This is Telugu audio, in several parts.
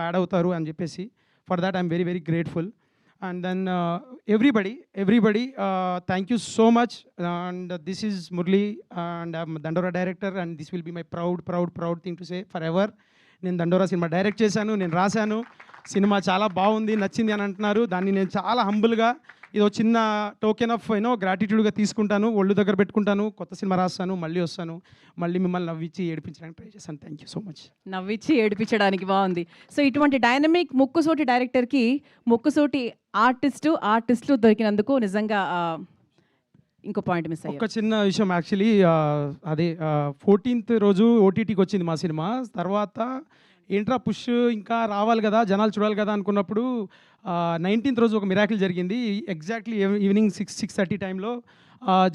యాడ్ అవుతారు అని చెప్పేసి. For that I'm very very grateful. And then everybody thank you so much. And this is Murali and I'm Dandora director and this will be my proud thing to say forever. నేను దండోరా సినిమా డైరెక్ట్ చేశాను, నేను రాశాను, సినిమా చాలా బాగుంది, నచ్చింది అని అంటున్నారు. దాన్ని నేను చాలా హంబుల్గా ఇది చిన్న టోకెన్ ఆఫ్ గ్రాటిట్యూడ్గా తీసుకుంటాను, ఒళ్ళు దగ్గర పెట్టుకుంటాను. కొత్త సినిమా రాస్తాను, మళ్ళీ వస్తాను, మళ్ళీ మిమ్మల్ని నవ్వించి ఏడిపించడానికి ట్రై చేస్తాను. Thank you so much. నవ్వించి ఏడిపించడానికి బాగుంది. సో ఇటువంటి డైనమిక్ ముక్కుసూటి డైరెక్టర్కి ముక్కుసూటి ఆర్టిస్టులు దొరికినందుకు నిజంగా ఇంకో పాయింట్ మిస్ అయ్యారు. ఒక చిన్న విషయం యాక్చువల్లీ అదే 14th రోజు ఓటీటీకి వచ్చింది మా సినిమా. తర్వాత ఏంట్రా పుష్ ఇంకా రావాలి కదా, జనాలు చూడాలి కదా అనుకున్నప్పుడు 19th రోజు ఒక మిరాకిల్ జరిగింది. ఎగ్జాక్ట్లీ ఈవినింగ్ 6:30 టైంలో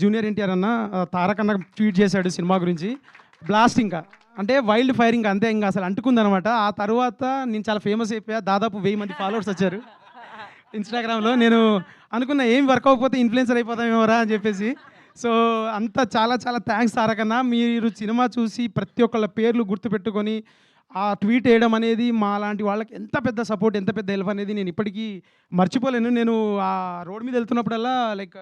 జూనియర్ ఎన్టీఆర్ అన్న తారక్ అన్న ట్వీట్ చేశాడు సినిమా గురించి. బ్లాస్ట్ ఇంకా అంటే వైల్డ్ ఫైర్ ఇంకా అంతే, ఇంకా అసలు అంటుకుందనమాట. ఆ తర్వాత నేను చాలా ఫేమస్ అయిపోయా, దాదాపు 1000 మంది ఫాలోవర్స్ వచ్చారు ఇన్స్టాగ్రామ్లో. నేను అనుకున్నా ఏం వర్క్ అవ్వకపోతే ఇన్ఫ్లుయెన్సర్ అయిపోతామేమోరా అని చెప్పేసి. సో అంతా చాలా చాలా థ్యాంక్స్ తారక్ అన్న. మీరు సినిమా చూసి ప్రతి ఒక్కళ్ళ పేర్లు గుర్తుపెట్టుకొని ఆ ట్వీట్ వేయడం అనేది మా లాంటి వాళ్ళకి ఎంత పెద్ద సపోర్ట్, ఎంత పెద్ద హెల్ప్ అనేది నేను ఇప్పటికీ మర్చిపోలేను. నేను ఆ రోడ్ మీద వెళ్తున్నప్పుడల్లా లైక్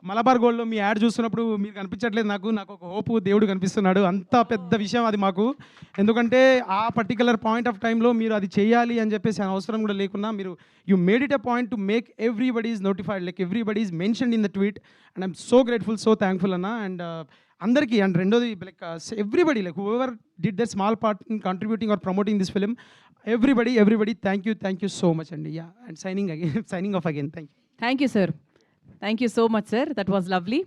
మలబార్ గోల్డ్లో మీ యాడ్ చూస్తున్నప్పుడు మీరు కనిపించట్లేదు, నాకు ఒక హోపు దేవుడు కనిపిస్తున్నాడు. అంత పెద్ద విషయం అది మాకు. ఎందుకంటే ఆ పర్టికులర్ పాయింట్ ఆఫ్ టైంలో మీరు అది చేయాలి అని చెప్పేసి అవసరం కూడా లేకున్నా మీరు you made it a point to make everybody is notified, like everybody is mentioned in the tweet. And I'm so grateful, so thankful అన్న. అండ్ అందరికీ, అండ్ రెండోది like everybody, like whoever did that small part in contributing or promoting this film, everybody thank you so much అండి. Yeah, and signing off again. Thank you. Thank you sir. Thank you so much, sir. That was lovely.